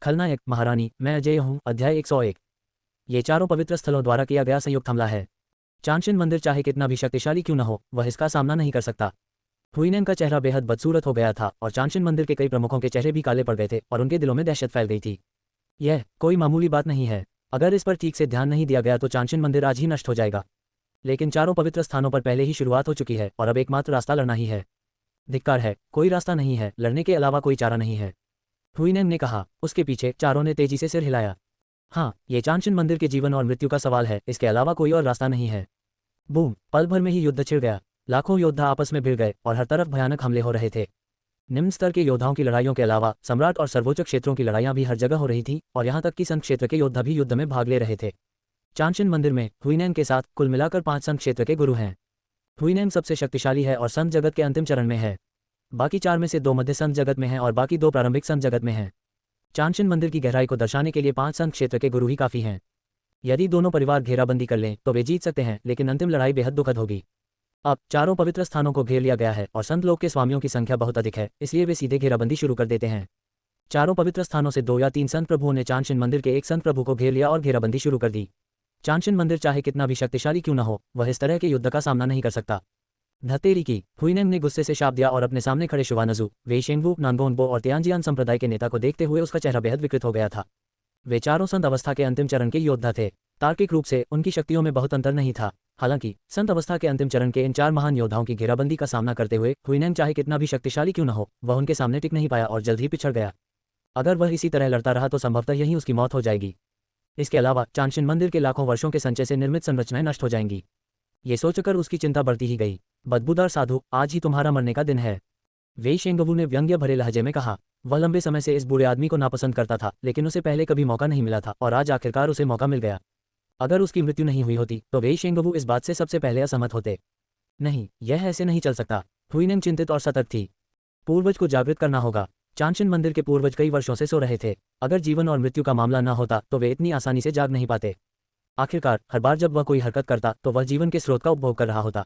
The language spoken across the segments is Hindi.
खलनायक महारानी, मैं अजय हूँ। अध्याय 101। ये चारों पवित्र स्थलों द्वारा किया गया संयुक्त हमला है। चांशिन मंदिर चाहे कितना भी शक्तिशाली क्यों न हो, वह इसका सामना नहीं कर सकता। हुइनेन का चेहरा बेहद बदसूरत हो गया था और चांशिन मंदिर के कई प्रमुखों के चेहरे भी काले पड़ गए थे और उनके दिलों में दहशत फैल गई थी। यह कोई मामूली बात नहीं है। अगर इस पर ठीक से ध्यान नहीं दिया गया तो चांशिन मंदिर आज ही नष्ट हो जाएगा। लेकिन चारों पवित्र स्थानों पर पहले ही शुरुआत हो चुकी है और अब एकमात्र रास्ता लड़ना ही है। धिक्कार है, कोई रास्ता नहीं है, लड़ने के अलावा कोई चारा नहीं है, हुइनेन ने कहा। उसके पीछे चारों ने तेजी से सिर हिलाया। हाँ, ये चांशिन मंदिर के जीवन और मृत्यु का सवाल है, इसके अलावा कोई और रास्ता नहीं है। बूम, पल भर में ही युद्ध छिड़ गया। लाखों योद्धा आपस में भिड़ गए और हर तरफ भयानक हमले हो रहे थे। निम्न स्तर के योद्धाओं की लड़ाइयों के अलावा सम्राट और सर्वोच्च क्षेत्रों की लड़ाइयां भी हर जगह हो रही थी और यहाँ तक कि संघ क्षेत्र के योद्धा भी युद्ध में भाग ले रहे थे। चांशिन मंदिर में हुइनेन के साथ कुल मिलाकर 5 संघ क्षेत्र के गुरु हैं। हुइनेन सबसे शक्तिशाली है और संघ जगत के अंतिम चरण में है। बाकी 4 में से 2 मध्य संघ जगत में हैं और बाकी 2 प्रारंभिक संघ जगत में हैं। चांशिन मंदिर की गहराई को दर्शाने के लिए 5 संघ क्षेत्र के गुरु ही काफी हैं। यदि दोनों परिवार घेराबंदी कर लें तो वे जीत सकते हैं, लेकिन अंतिम लड़ाई बेहद दुखद होगी। अब चारों पवित्र स्थानों को घेर लिया गया है और संत लोक के स्वामियों की संख्या बहुत अधिक है, इसलिए वे सीधे घेराबंदी शुरू कर देते हैं। चारों पवित्र स्थानों से 2 या 3 संत प्रभुओं ने चांशिन मंदिर के एक संत प्रभु को घेर लिया और घेराबंदी शुरू कर दी। चांशिन मंदिर चाहे कितना भी शक्तिशाली क्यों न हो, वह इस तरह के युद्ध का सामना नहीं कर सकता। धतेरी की, हुइनेन ने गुस्से से शाप दिया और अपने सामने खड़े शुवानजू, वेई शेंगवू, नानगोनबो और तियानजियान संप्रदाय के नेता को देखते हुए उसका चेहरा बेहद विकृत हो गया था। वे चारों संत अवस्था के अंतिम चरण के योद्धा थे। तार्किक रूप से उनकी शक्तियों में बहुत अंतर नहीं था। हालांकि संत अवस्था के अंतिम चरण के इन 4 महान योद्धाओं की घेराबंदी का सामना करते हुए हुइनेन चाहे कितना भी शक्तिशाली क्यों न हो, वह उनके सामने टिक नहीं पाया और जल्द ही पिछड़ गया। अगर वह इसी तरह लड़ता रहा तो संभवतः यहीं उसकी मौत हो जाएगी। इसके अलावा चांशिन मंदिर के लाखों वर्षों के संचय से निर्मित संरचनाएं नष्ट हो जाएंगी। ये सोचकर उसकी चिंता बढ़ती ही गई। बदबूदार साधु, आज ही तुम्हारा मरने का दिन है, वेई शेंगवू ने व्यंग्य भरे लहजे में कहा। वह लंबे समय से इस बूढ़े आदमी को नापसंद करता था, लेकिन उसे पहले कभी मौका नहीं मिला था और आज आखिरकार उसे मौका मिल गया। अगर उसकी मृत्यु नहीं हुई होती तो वेई शेंगवू इस बात से सबसे पहले असहमत होते। नहीं, यह ऐसे नहीं चल सकता। हुइनेन चिंतित और सतर्क थी। पूर्वज को जागृत करना होगा। चांशिन मंदिर के पूर्वज कई वर्षों से सो रहे थे। अगर जीवन और मृत्यु का मामला न होता तो वे इतनी आसानी से जाग नहीं पाते। आखिरकार हर बार जब वह कोई हरकत करता तो वह जीवन के स्रोत का उपभोग कर रहा होता।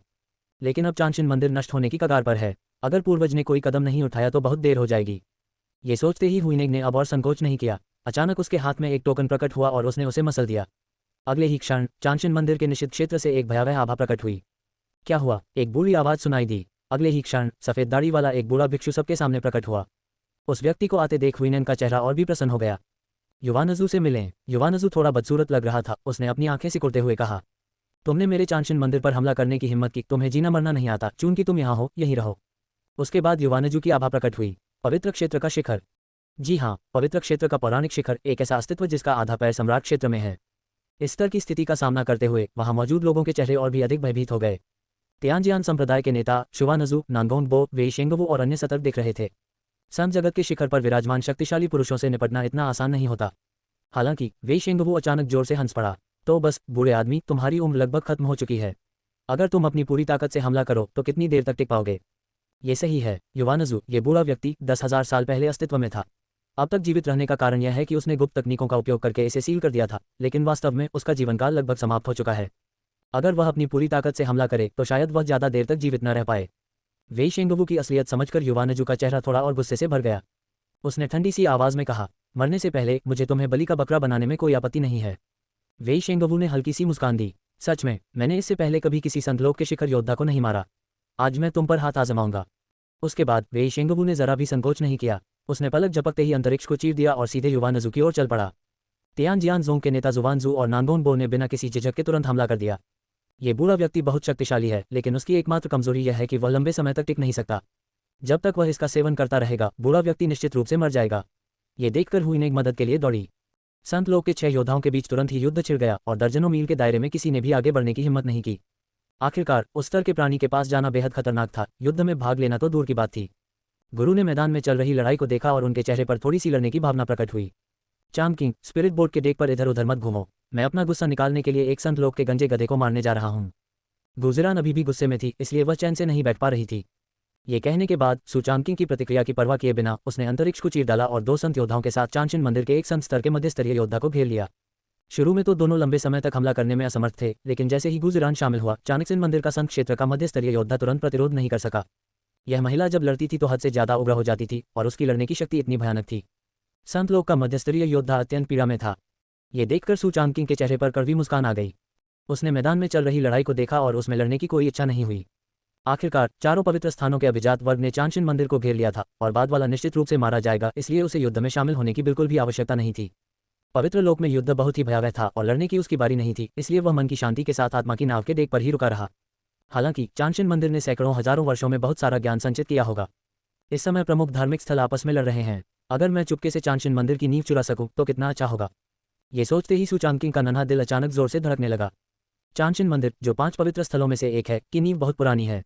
लेकिन अब चांशिन मंदिर नष्ट होने की कगार पर है। अगर पूर्वज ने कोई कदम नहीं उठाया तो बहुत देर हो जाएगी। ये सोचते ही हुइनेन ने अब और संकोच नहीं किया। अचानक उसके हाथ में एक टोकन प्रकट हुआ और उसने उसे मसल दिया। अगले ही क्षण चांशिन मंदिर के निषिद्ध क्षेत्र से एक भयावह आभा प्रकट हुई। क्या हुआ? एक बूढ़ी आवाज सुनाई दी। अगले ही क्षण सफेद दाढ़ी वाला एक बूढ़ा भिक्षु सबके सामने प्रकट हुआ। उस व्यक्ति को आते देख हुइनेन का चेहरा और भी प्रसन्न हो गया। युवानजू से मिलें। युवानजू थोड़ा बदसूरत लग रहा था। उसने अपनी आंखें सिकुड़ते हुए कहा, तुमने मेरे चांशिन मंदिर पर हमला करने की हिम्मत की। तुम्हें जीना मरना नहीं आता। चूंकि तुम यहाँ हो, यहीं रहो। उसके बाद युवानजू की आभा प्रकट हुई। पवित्र क्षेत्र का शिखर। जी हाँ, पवित्र क्षेत्र का पौराणिक शिखर, एक ऐसा अस्तित्व जिसका आधा पैर सम्राट क्षेत्र में है। इस स्तर की स्थिति का सामना करते हुए वहां मौजूद लोगों के चेहरे और भी अधिक भयभीत हो गए। तियानजियान संप्रदाय के नेता शुवानजू, नानगोनबो, वेई शेंगवू और अन्य सतर्क दिख रहे थे। संत जगत के शिखर पर विराजमान शक्तिशाली पुरुषों से निपटना इतना आसान नहीं होता। हालांकि वेई शेंगवू अचानक जोर से हंस पड़ा। तो बस बूढ़े आदमी, तुम्हारी उम्र लगभग खत्म हो चुकी है। अगर तुम अपनी पूरी ताकत से हमला करो तो कितनी देर तक टिक पाओगे? ये सही है युवानजू, ये बूढ़ा व्यक्ति 10,000 साल पहले अस्तित्व में था। अब तक जीवित रहने का कारण यह है कि उसने गुप्त तकनीकों का उपयोग करके इसे सील कर दिया था, लेकिन वास्तव में उसका जीवनकाल लगभग समाप्त हो चुका है। अगर वह अपनी पूरी ताकत से हमला करे तो शायद वह ज्यादा देर तक जीवित न रह पाए। वेई शेंगवू की असलियत समझकर युवानजू का चेहरा थोड़ा और गुस्से से भर गया। उसने ठंडी सी आवाज में कहा, मरने से पहले मुझे तुम्हें बलि का बकरा बनाने में कोई आपत्ति नहीं है। वेई शेंगवू ने हल्की सी मुस्कान दी। सच में, मैंने इससे पहले कभी किसी संतलोक के शिखर योद्धा को नहीं मारा। आज मैं तुम पर हाथ आजमाऊंगा। उसके बाद वेई शेंगवू ने जरा भी संकोच नहीं किया। उसने पलक झपकते ही अंतरिक्ष को चीर दिया और सीधे युवानजू की ओर चल पड़ा। तियानजियान जोंग के नेता जुवानजू और नानगोनबो ने बिना किसी झिझक के तुरंत हमला कर दिया। ये बूढ़ा व्यक्ति बहुत शक्तिशाली है, लेकिन उसकी एकमात्र कमजोरी यह है कि वह लंबे समय तक टिक नहीं सकता। जब तक वह इसका सेवन करता रहेगा, बूढ़ा व्यक्ति निश्चित रूप से मर जाएगा। ये देखकर हुइनेन मदद के लिए दौड़ी। संत लोक के 6 योद्धाओं के बीच तुरंत ही युद्ध छिड़ गया और दर्जनों मील के दायरे में किसी ने भी आगे बढ़ने की हिम्मत नहीं की। आखिरकार उस स्तर के प्राणी के पास जाना बेहद खतरनाक था। युद्ध में भाग लेना तो दूर की बात थी। गुरु ने मैदान में चल रही लड़ाई को देखा और उनके चेहरे पर थोड़ी सी लड़ने की भावना प्रकट हुई। चाम किंग, स्पिरिट बोर्ड के डेक पर इधर उधर मत घूमो। मैं अपना गुस्सा निकालने के लिए एक संत लोक के गंजे गधे को मारने जा रहा हूँ। गुजरान अभी भी गुस्से में थी, इसलिए वह चैन से नहीं बैठ पा रही थी। ये कहने के बाद सु चामकिंग की प्रतिक्रिया की परवाह किए बिना उसने अंतरिक्ष को चीर डाला और 2 संत योद्धाओं के साथ चांशिन मंदिर के एक संत स्तर के मध्य स्तरीय योद्धा को घेर लिया। शुरू में तो दोनों लंबे समय तक हमला करने में असमर्थ थे, लेकिन जैसे ही गुजरान शामिल हुआ, चाणक्यन मंदिर का संत क्षेत्र का मध्य स्तरीय योद्धा तुरंत प्रतिरोध नहीं कर सका। यह महिला जब लड़ती थी तो हद से ज्यादा उग्र हो जाती थी और उसकी लड़ने की शक्ति इतनी भयानक थी। संत लोक का मध्यस्तरीय योद्धा अत्यंत पीड़ा में था। ये देखकर सु चांगकिंग के चेहरे पर कड़वी मुस्कान आ गई। उसने मैदान में चल रही लड़ाई को देखा और उसमें लड़ने की कोई इच्छा नहीं हुई। आखिरकार चारों पवित्र स्थानों के अभिजात वर्ग ने चांशिन मंदिर को घेर लिया था और बाद वाला निश्चित रूप से मारा जाएगा, इसलिए उसे युद्ध में शामिल होने की बिल्कुल भी आवश्यकता नहीं थी। पवित्र लोक में युद्ध बहुत ही भयावह था और लड़ने की उसकी बारी नहीं थी, इसलिए वह मन की शांति के साथ आत्मा की नाव के डेक पर ही रुका रहा। हालांकि चांशिन मंदिर ने सैकड़ों हजारों वर्षों में बहुत सारा ज्ञान संचित किया होगा। इस समय प्रमुख धार्मिक स्थल आपस में लड़ रहे हैं। अगर मैं चुपके से चांशिन मंदिर की नींव चुरा सकूं तो कितना अच्छा होगा। ये सोचते ही सु चांगकिंग का नन्हा दिल अचानक जोर से धड़कने लगा। चांशिन मंदिर, जो 5 पवित्र स्थलों में से एक है, की नींव बहुत पुरानी है।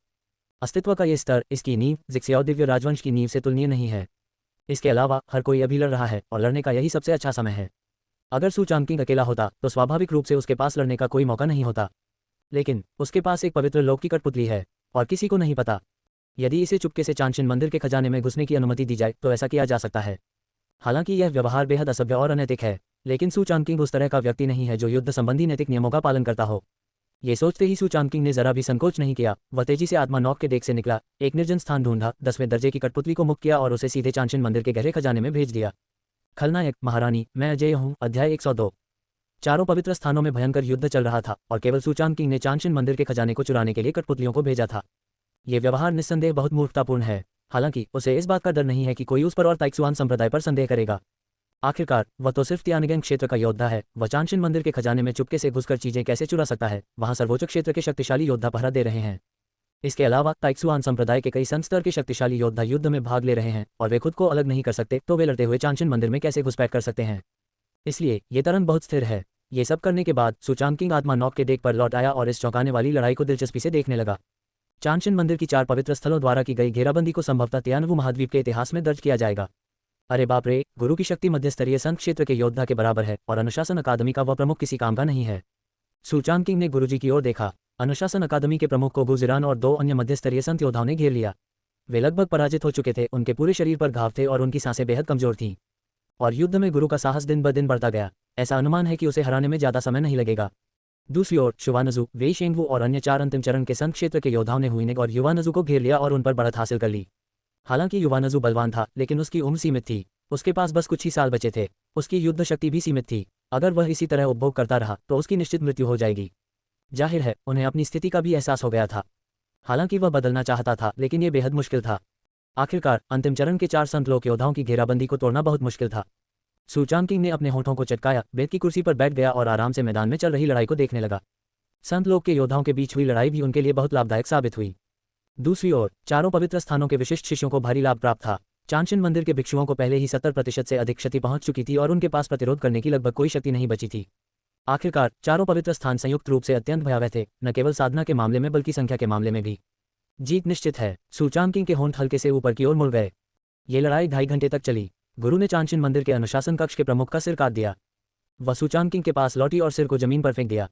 अस्तित्व का ये स्तर, इसकी नींव जिक्सियाओ दिव्य राजवंश की नींव से तुलनीय नहीं है। इसके अलावा हर कोई अभी लड़ रहा है और लड़ने का यही सबसे अच्छा समय है। अगर सु चांगकिंग अकेला होता तो स्वाभाविक रूप से उसके पास लड़ने का कोई मौका नहीं होता, लेकिन उसके पास एक पवित्र लोक की कठपुतली है और किसी को नहीं पता। यदि इसे चुपके से चांशिन मंदिर के खजाने में घुसने की अनुमति दी जाए तो ऐसा किया जा सकता है। हालांकि यह व्यवहार बेहद असभ्य और अनैतिक है, लेकिन सु चांगकिंग उस तरह का व्यक्ति नहीं है जो युद्ध संबंधी नैतिक नियमों का पालन करता हो। ये सोचते ही सु चांगकिंग ने जरा भी संकोच नहीं किया। वह तेजी से आत्मा नौक के डेक से निकला, एक निर्जन स्थान ढूंढा, 10वें दर्जे की कठपुतली को मुक्त किया और उसे सीधे चांशिन मंदिर के गहरे खजाने में भेज दिया। खलनायक महारानी, मैं अजय हूँ। अध्याय 102। चारों पवित्र स्थानों में भयंकर युद्ध चल रहा था और केवल सु चांगकिंग ने चांशिन मंदिर के खजाने को चुराने के लिए कठपुतलियों को भेजा था। ये व्यवहार निस्संदेह बहुत मूर्खतापूर्ण है। हालांकि उसे इस बात का डर नहीं है कि कोई उस पर और ताइक्सुआन संप्रदाय पर संदेह करेगा। आखिरकार वह तो सिर्फ तियानगेंग क्षेत्र का योद्धा है। वह चांशिन मंदिर के खजाने में चुपके से घुसकर चीजें कैसे चुरा सकता है? वहां सर्वोच्च क्षेत्र के शक्तिशाली योद्धा पहरा दे रहे हैं। इसके अलावा ताइक्सुआन संप्रदाय के कई संत स्तर के शक्तिशाली योद्धा युद्ध में भाग ले रहे हैं और वे खुद को अलग नहीं कर सकते, तो वे लड़ते हुए चांशिन मंदिर में कैसे घुसपैठ कर सकते हैं? इसलिए ये तरंग बहुत स्थिर है। ये सब करने के बाद सु चांगकिंग आत्मा नौक के डेक पर लौट आया और इस चौंकाने वाली लड़ाई को दिलचस्पी से देखने लगा। चांशिन मंदिर की 4 पवित्र स्थलों द्वारा की गई घेराबंदी को संभवतः तियानवु महाद्वीप के इतिहास में दर्ज किया जाएगा। अरे बाप रे, गुरु की शक्ति मध्यस्तरीय संत क्षेत्र के योद्धा के बराबर है और अनुशासन अकादमी का वह प्रमुख किसी काम का नहीं है। सु चांगकिंग ने गुरुजी की ओर देखा। अनुशासन अकादमी के प्रमुख को गुजिरान और 2 अन्य मध्यस्तरीय संत योद्धाओं ने घेर लिया। वे लगभग पराजित हो चुके थे, उनके पूरे शरीर पर घाव थे और उनकी सांसें बेहद कमजोर थीं। और युद्ध में गुरु का साहस दिन ब दिन बढ़ता गया। ऐसा अनुमान है कि उसे हराने में ज्यादा समय नहीं लगेगा। दूसरी ओर शुवानजू, वेई शेंगवू और अन्य 4 अंतिम चरण के संत क्षेत्र के योद्धाओं ने हुइनेग और युवानजू को घेर लिया और उन पर बढ़त हासिल कर ली। हालांकि युवानजू बलवान था, लेकिन उसकी उम्र सीमित थी। उसके पास बस कुछ ही साल बचे थे। उसकी युद्ध शक्ति भी सीमित थी। अगर वह इसी तरह उपभोग करता रहा तो उसकी निश्चित मृत्यु हो जाएगी। जाहिर है उन्हें अपनी स्थिति का भी एहसास हो गया था। हालांकि वह बदलना चाहता था, लेकिन यह बेहद मुश्किल था। आखिरकार अंतिम चरण के 4 संत लोक योद्धाओं की घेराबंदी को तोड़ना बहुत मुश्किल था। सु चांगकिंग ने अपने होठों को चटकाया, बेत की कुर्सी पर बैठ गया और आराम से मैदान में चल रही लड़ाई को देखने लगा। संत लोक के योद्धाओं के बीच हुई लड़ाई भी उनके लिए बहुत लाभदायक साबित हुई। दूसरी ओर चारों पवित्र स्थानों के विशिष्ट शिष्यों को भारी लाभ प्राप्त था। चांशिन मंदिर के भिक्षुओं को पहले ही 70% से अधिक क्षति पहुंच चुकी थी और उनके पास प्रतिरोध करने की लगभग कोई शक्ति नहीं बची थी। आखिरकार चारों पवित्र स्थान संयुक्त रूप से अत्यंत भयावह थे, न केवल साधना के मामले में बल्कि संख्या के मामले में भी। जीत निश्चित है। सु चांगकिंग के होंठ हल्के से ऊपर की ओर मुड़ गए। ये लड़ाई 2.5 घंटे तक चली। गुरु ने चांशिन मंदिर के अनुशासन कक्ष के प्रमुख का सिर काट दिया। वह सु चांगकिंग के पास लौटी और सिर को जमीन पर फेंक दिया।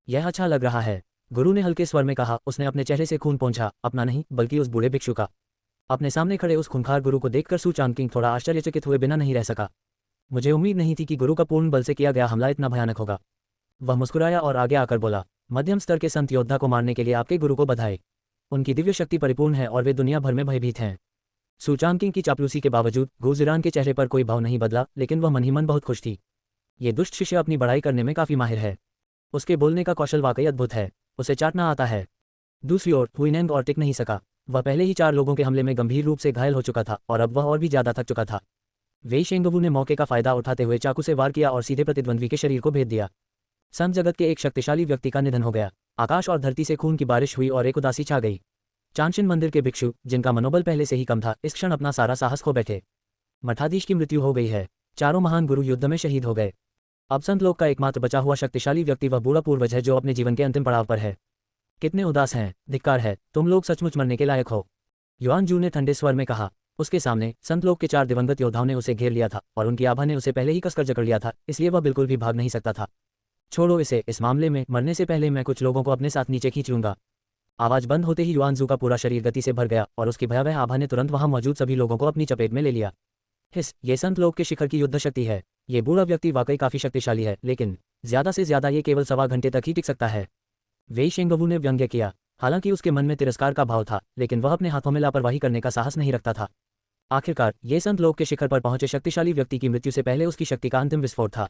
यह अच्छा लग रहा है, गुरु ने हल्के स्वर में कहा। उसने अपने चेहरे से खून पोंछा, अपना नहीं बल्कि उस बूढ़े भिक्षु का। अपने सामने खड़े उस खूंखार गुरु को देखकर सु चांगकिंग थोड़ा आश्चर्यचकित हुए बिना नहीं रह सका। मुझे उम्मीद नहीं थी कि गुरु का पूर्ण बल से किया गया हमला इतना भयानक होगा। वह मुस्कुराया और आगे आकर बोला, मध्यम स्तर के संत योद्धा को मारने के लिए आपके गुरु को बधाई। उनकी दिव्य शक्ति परिपूर्ण है और वे दुनिया भर में भयभीत हैं। सु चांगकिंग की चापलूसी के बावजूद गुजिरान के चेहरे पर कोई भाव नहीं बदला, लेकिन वह मन ही मन बहुत खुश थी। ये दुष्ट शिष्य अपनी बड़ाई करने में काफी माहिर है। उसके बोलने का कौशल वाकई अद्भुत है। उसे चाटना आता है। दूसरी ओर हुइनेंग और टिक नहीं सका। वह पहले ही 4 लोगों के हमले में गंभीर रूप से घायल हो चुका था और अब वह और भी ज्यादा थक चुका था। वेई शेंगवू ने मौके का फायदा उठाते हुए चाकू से वार किया और सीधे प्रतिद्वंद्वी के शरीर को भेद दिया। संत जगत के एक शक्तिशाली व्यक्ति का निधन हो गया। आकाश और धरती से खून की बारिश हुई और एक उदासी छा गई। चांशिन मंदिर के भिक्षु, जिनका मनोबल पहले से ही कम था, इस क्षण अपना सारा साहस खो बैठे। मठाधीश की मृत्यु हो गई है। चारों महान गुरु युद्ध में शहीद हो गए। अब संत लोक का एकमात्र बचा हुआ शक्तिशाली व्यक्ति वह बूढ़ा पूर्वज है जो अपने जीवन के अंतिम पड़ाव पर है। कितने उदास हैं, धिक्कार है, तुम लोग सचमुच मरने के लायक हो, युआनजू ने ठंडे स्वर में कहा। उसके सामने संत लोक के 4 दिवंगत योद्धाओं ने उसे घेर लिया था और उनकी आभा ने उसे पहले ही कसकर जकड़ लिया था, इसलिए वह बिल्कुल भी भाग नहीं सकता था। छोड़ो इसे, इस मामले में मरने से पहले मैं कुछ लोगों को अपने साथ नीचे खींच लूंगा। आवाज बंद होते ही युआनजू का पूरा शरीर गति से भर गया और उसकी भयावह आभा ने तुरंत वहां मौजूद सभी लोगों को अपनी चपेट में ले लिया। हिस, ये संत लोक के शिखर की युद्ध शक्ति है। ये बूढ़ा व्यक्ति वाकई काफी शक्तिशाली है, लेकिन ज्यादा से ज्यादा ये केवल 1.25 घंटे तक ही टिक सकता है। वेई शेंगवू ने व्यंग्य किया। हालांकि उसके मन में तिरस्कार का भाव था, लेकिन वह अपने हाथों में लापरवाही करने का साहस नहीं रखता था। आखिरकार ये संत लोक के शिखर पर पहुंचे शक्तिशाली व्यक्ति की मृत्यु से पहले उसकी शक्ति का अंतिम विस्फोट था।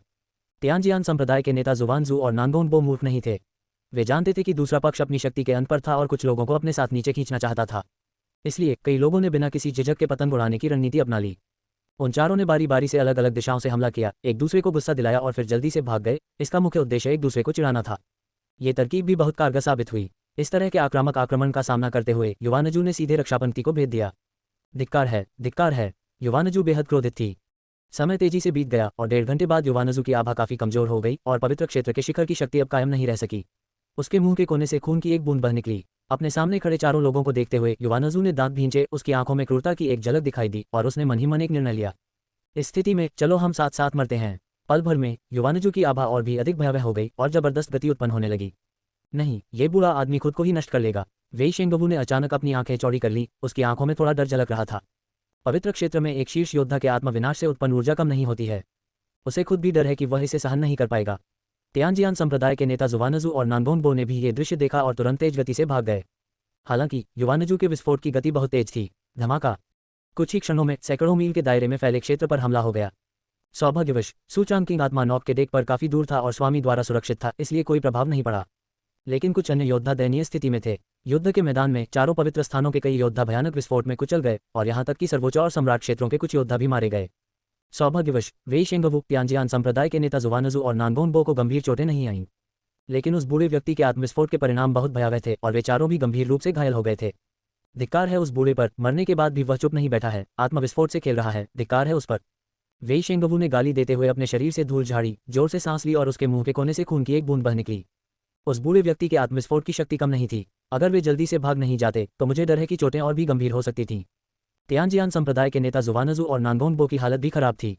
तियानजियान संप्रदाय के नेता जुवानजू और नानगोनबो मूर्ख नहीं थे। वे जानते थे कि दूसरा पक्ष अपनी शक्ति के अंत पर था और कुछ लोगों को अपने साथ नीचे खींचना चाहता था। इसलिए कई लोगों ने बिना किसी झिझक के पतंग उड़ाने की रणनीति अपना ली। उन चारों ने बारी बारी से अलग अलग दिशाओं से हमला किया, एक दूसरे को गुस्सा दिलाया और फिर जल्दी से भाग गए। इसका मुख्य उद्देश्य एक दूसरे को चिढ़ाना था। ये तरकीब भी बहुत कारगर साबित हुई। इस तरह के आक्रामक आक्रमण का सामना करते हुए युवानजू ने सीधे रक्षापंक्ति को भेज दिया। धिक्कार है, धिक्कार है। युवानजू बेहद क्रोधित थी। समय तेजी से बीत गया और 1.5 घंटे बाद युवानजू की आभा काफी कमजोर हो गई और पवित्र क्षेत्र के शिखर की शक्ति अब कायम नहीं रह सकी। उसके मुंह के कोने से खून की एक बूंद बह निकली। अपने सामने खड़े चारों लोगों को देखते हुए युवानजू ने दांत भींचे। उसकी आंखों में क्रूरता की एक झलक दिखाई दी और उसने मन ही मन एक निर्णय लिया। इस स्थिति में चलो हम साथ साथ मरते हैं। पल भर में युवानजू की आभा और भी अधिक भयावह हो गई और जबरदस्त गति उत्पन्न होने लगी। नहीं, ये बूढ़ा आदमी खुद को ही नष्ट कर लेगा। वेई शेंगवू ने अचानक अपनी आंखें चौड़ी कर ली। उसकी आंखों में थोड़ा डर झलक रहा था। पवित्र क्षेत्र में एक शीर्ष योद्धा के आत्मविनाश से उत्पन्न ऊर्जा कम नहीं होती है। उसे खुद भी डर है कि वह इसे सहन नहीं कर पाएगा। तियानजियान संप्रदाय के नेता जुवानजू और नानगोनबो ने भी ये दृश्य देखा और तुरंत तेज गति से भाग गए। हालांकि युवानजू के विस्फोट की गति बहुत तेज थी। धमाका! कुछ ही क्षणों में सैकड़ों मील के दायरे में फैले क्षेत्र पर हमला हो गया। सौभाग्यवश सू चांगकिंग आत्मा नॉक के डेक पर काफी दूर था और स्वामी द्वारा सुरक्षित था, इसलिए कोई प्रभाव नहीं पड़ा। लेकिन कुछ अन्य योद्धा दयनीय स्थिति में थे। युद्ध के मैदान में चारों पवित्र स्थानों के कई योद्धा भयानक विस्फोट में कुचल गए और यहाँ तक कि सर्वोच्च और सम्राट क्षेत्रों के कुछ योद्धा भी मारे गए। सौभाग्यवश वेई शेंगवू, तियानजियान संप्रदाय के नेता जुवानजू और नानगोनबो को गंभीर चोटें नहीं आईं। लेकिन उस बूढ़े व्यक्ति के आत्मविस्फोट के परिणाम बहुत भयावह थे और वे चारों भी गंभीर रूप से घायल हो गए थे। धिक्कार है उस बूढ़े पर, मरने के बाद भी वह चुप नहीं बैठा है, आत्मविस्फोट से खेल रहा है। धिक्कार है उस पर। वेई शेंगवू ने गाली देते हुए अपने शरीर से धूल झाड़ी, जोर से सांस ली और उसके मुंह के कोने से खून की एक बूंद बह निकली। उस बूढ़े व्यक्ति के आत्मविस्फोट की शक्ति कम नहीं थी। अगर वे जल्दी से भाग नहीं जाते तो मुझे डर है कि चोटें और भी गंभीर हो सकती थीं। तियानजियान संप्रदाय के नेता जुवानजू और नानगोनबो की हालत भी खराब थी।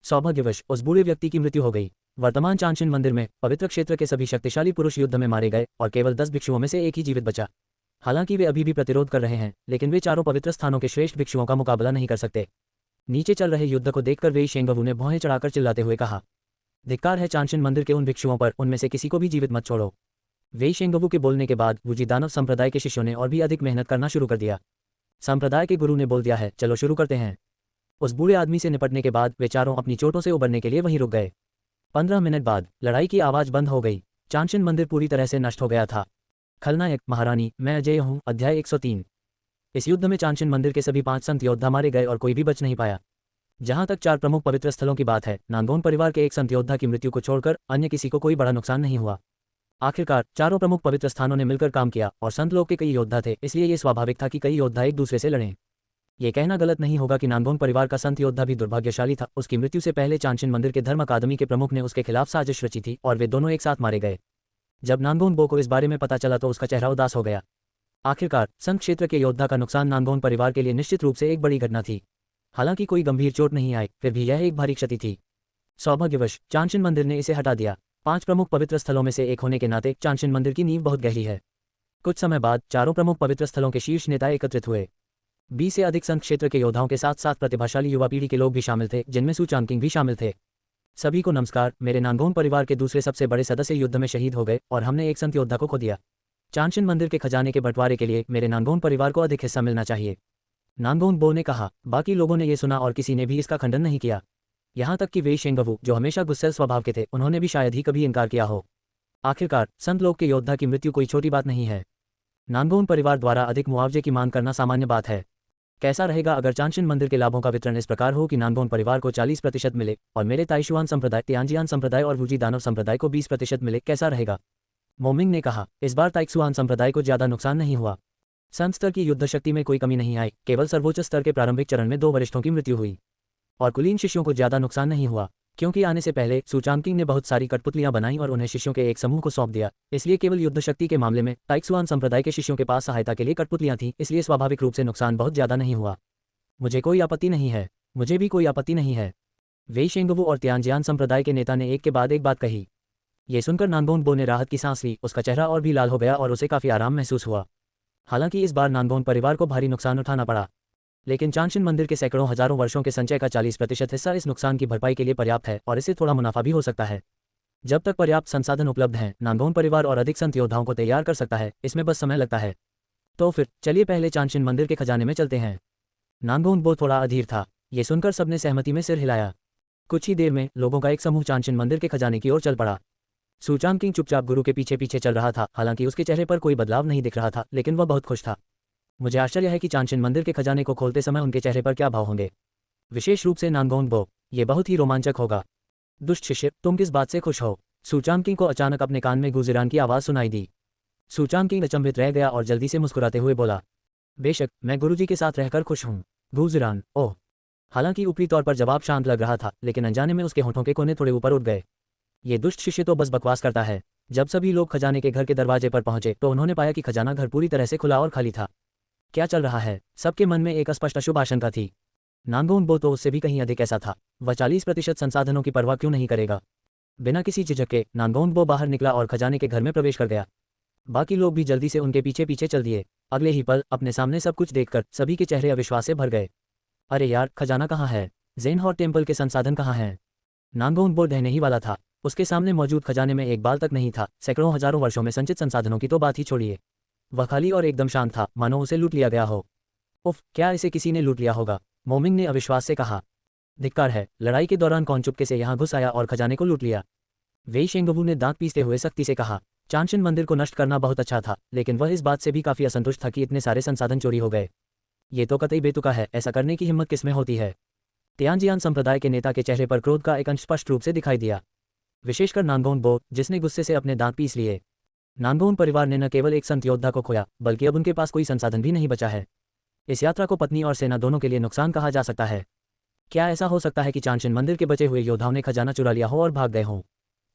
सौभाग्यवश उस बूढ़े व्यक्ति की मृत्यु हो गई। वर्तमान चांशिन मंदिर में पवित्र क्षेत्र के सभी शक्तिशाली पुरुष युद्ध में मारे गए और केवल 10 भिक्षुओं में से एक ही जीवित बचा। हालांकि वे अभी भी प्रतिरोध कर रहे हैं, लेकिन वे चारों पवित्र स्थानों के श्रेष्ठ भिक्षुओं का मुकाबला नहीं कर सकते। नीचे चल रहे युद्ध को देखकर वेई शेंगवू ने भौहें चढ़ाकर चिल्लाते हुए कहा, धिक्कार है चांशिन मंदिर के उन भिक्षुओं पर, उनमें से किसी को भी जीवित मत छोड़ो। वेई शेंगवू के बोलने के बाद वुजी दानव संप्रदाय के शिष्यों ने और भी अधिक मेहनत करना शुरू कर दिया। संप्रदाय के गुरु ने बोल दिया है, चलो शुरू करते हैं। उस बूढ़े आदमी से निपटने के बाद वे चारों अपनी चोटों से उबरने के लिए वहीं रुक गए। 15 मिनट बाद लड़ाई की आवाज बंद हो गई। चांशिन मंदिर पूरी तरह से नष्ट हो गया था। खलनायक महारानी, मैं अजय हूँ। अध्याय 103। इस युद्ध में चांशिन मंदिर के सभी 5 संत योद्धा मारे गए और कोई भी बच नहीं पाया। जहां तक 4 प्रमुख पवित्र स्थलों की बात है, नानगोन परिवार के एक संत योद्धा की मृत्यु को छोड़कर अन्य किसी को कोई बड़ा नुकसान नहीं हुआ। आखिरकार चारों प्रमुख पवित्र स्थानों ने मिलकर काम किया और संत लोग के कई योद्धा थे, इसलिए ये स्वाभाविक था कि कई योद्धा एक दूसरे से लड़ें। ये कहना गलत नहीं होगा कि नानगोन परिवार का संत योद्धा भी दुर्भाग्यशाली था। उसकी मृत्यु से पहले चांशिन मंदिर के धर्म अकादमी के प्रमुख ने उसके खिलाफ साजिश रची थी और वे दोनों एक साथ मारे गए। जब नानगोनबो को इस बारे में पता चला तो उसका चेहरा उदास हो गया। आखिरकार संत क्षेत्र के योद्धा का नुकसान नानगोन परिवार के लिए निश्चित रूप से एक बड़ी घटना थी। हालांकि कोई गंभीर चोट नहीं आई, फिर भी यह एक भारी क्षति थी। सौभाग्यवश चांशिन मंदिर ने इसे हटा दिया। 5 प्रमुख पवित्र स्थलों में से एक होने के नाते चांशिन मंदिर की नींव बहुत गहरी है। कुछ समय बाद चारों प्रमुख पवित्र स्थलों के शीर्ष नेता एकत्रित हुए। 20 से अधिक संत क्षेत्र के योद्धाओं के साथ साथ प्रतिभाशाली युवा पीढ़ी के लोग भी शामिल थे, जिनमें सू चांगकिंग भी शामिल थे। सभी को नमस्कार। मेरे नानगोन परिवार के दूसरे सबसे बड़े सदस्य युद्ध में शहीद हो गए और हमने एक संत योद्धा को खो दिया। चांशिन मंदिर के खजाने के बंटवारे के लिए मेरे नानगोन परिवार को अधिक हिस्सा मिलना चाहिए। नानगोनबो ने कहा। बाकी लोगों ने यह सुना और किसी ने भी इसका खंडन नहीं किया। यहाँ तक कि वेई शेंगवू, जो हमेशा गुस्सैल स्वभाव के थे, उन्होंने भी शायद ही कभी इनकार किया हो। आखिरकार संत लोग के योद्धा की मृत्यु कोई छोटी बात नहीं है। नानगोन परिवार द्वारा अधिक मुआवजे की मांग करना सामान्य बात है। कैसा रहेगा अगर चांशिन मंदिर के लाभों का वितरण इस प्रकार हो कि नानगोन परिवार को 40% मिले और मेरे ताइशुआन संप्रदाय, तियानजियान संप्रदाय और वुजी दानव संप्रदाय को 20% मिले? कैसा रहेगा? मोमिंग ने कहा। इस बार ताइक्सुआन संप्रदाय को ज्यादा नुकसान नहीं हुआ। संत स्तर की युद्ध शक्ति में कोई कमी नहीं आई। केवल सर्वोच्च स्तर के प्रारंभिक चरण में 2 वरिष्ठों की मृत्यु हुई और कुलीन शिष्यों को ज्यादा नुकसान नहीं हुआ, क्योंकि आने से पहले सू चांगकिंग ने बहुत सारी कठपुतलियां बनाई और उन्हें शिष्यों के एक समूह को सौंप दिया। इसलिए केवल युद्ध शक्ति के मामले में ताइक्सुआन संप्रदाय के शिष्यों के पास सहायता के लिए कठपुतलियां थीं, इसलिए स्वाभाविक रूप से नुकसान बहुत ज्यादा नहीं हुआ। मुझे कोई आपत्ति नहीं है। मुझे भी कोई आपत्ति नहीं है। वेई शेंगवू और तियानजियान संप्रदाय के नेता ने एक के बाद एक बात कही। ये सुनकर नानगोनबो ने राहत की सांस ली। उसका चेहरा और भी लाल हो गया और उसे काफी आराम महसूस हुआ। हालांकि इस बार नानगोन परिवार को भारी नुकसान उठाना पड़ा, लेकिन चांशिन मंदिर के सैकड़ों हजारों वर्षों के संचय का 40% हिस्सा इस नुकसान की भरपाई के लिए पर्याप्त है और इससे थोड़ा मुनाफा भी हो सकता है। जब तक पर्याप्त संसाधन उपलब्ध हैं, नानगोन परिवार और अधिक संत योद्धाओं को तैयार कर सकता है। इसमें बस समय लगता है। तो फिर चलिए पहले चांशिन मंदिर के खजाने में चलते हैं। नानगोंगबो थोड़ा अधीर था। ये सुनकर सबने सहमति में सिर हिलाया। कुछ ही देर में लोगों का एक समूह चांशिन मंदिर के खजाने की ओर चल पड़ा। सूचांग किंग चुपचाप गुरु के पीछे पीछे चल रहा था। हालांकि उसके चेहरे पर कोई बदलाव नहीं दिख रहा था, लेकिन वह बहुत खुश था। मुझे आश्चर्य है कि चांशिन मंदिर के खजाने को खोलते समय उनके चेहरे पर क्या भाव होंगे, विशेष रूप से नानगोंगबो। ये बहुत ही रोमांचक होगा। दुष्ट शिष्य, तुम किस बात से खुश हो? सूचांग किंग को अचानक अपने कान में गुजिरान की आवाज़ सुनाई दी। सूचांग किंग अचंभित रह गया और जल्दी से मुस्कुराते हुए बोला, बेशक, मैं गुरुजी के साथ रहकर खुश हूँ। गुजिरान, ओह। हालांकि ऊपरी तौर पर जवाब शांत लग रहा था, लेकिन अनजाने में उसके होठों के कोने थोड़े ऊपर उठ गए। ये दुष्ट शिष्य तो बस बकवास करता है। जब सभी लोग खजाने के घर के दरवाजे पर पहुंचे तो उन्होंने पाया कि खजाना घर पूरी तरह से खुला और खाली था। क्या चल रहा है? सबके मन में एक स्पष्ट अशुभ आशंका थी। नानगोंगबो तो उससे भी कहीं अधिक ऐसा था। वह 40% संसाधनों की परवाह क्यों नहीं करेगा? बिना किसी झिझक के नानगोंगबो बाहर निकला और खजाने के घर में प्रवेश कर गया। बाकी लोग भी जल्दी से उनके पीछे पीछे चल दिए। अगले ही पल अपने सामने सब कुछ देखकर सभी के चेहरे अविश्वास से भर गए। अरे यार, खजाना कहाँ है? ज़ेनहॉट टेम्पल के संसाधन कहाँ हैं? नानगोंगबो ढहने ही वाला था। उसके सामने मौजूद खजाने में एक बाल तक नहीं था। सैकड़ों हजारों वर्षों में संचित संसाधनों की तो बात ही छोड़िए। वह खाली और एकदम शांत था, मानो उसे लूट लिया गया हो। उफ, क्या इसे किसी ने लूट लिया होगा? मोमिंग ने अविश्वास से कहा। धिक्कार है, लड़ाई के दौरान कौन चुपके से यहाँ घुस आया और खजाने को लूट लिया? वेई शेंगवू ने दांत पीसते हुए सख्ती से कहा। चांशिन मंदिर को नष्ट करना बहुत अच्छा था, लेकिन वह इस बात से भी काफी असंतुष्ट था कि इतने सारे संसाधन चोरी हो गए। ये तो कतई बेतुका है। ऐसा करने की हिम्मत किसमें होती है? तियानजियान संप्रदाय के नेता के चेहरे पर क्रोध का एक अंश स्पष्ट रूप से दिखाई दिया, विशेषकर नानगोंगबो, जिसने गुस्से से अपने दांत पीस लिए। नानगोंग परिवार ने न केवल एक संत योद्धा को खोया, बल्कि अब उनके पास कोई संसाधन भी नहीं बचा है। इस यात्रा को पत्नी और सेना दोनों के लिए नुकसान कहा जा सकता है। क्या ऐसा हो सकता है कि चांशिन मंदिर के बचे हुए योद्धाओं ने खजाना चुरा लिया हो और भाग गए हों?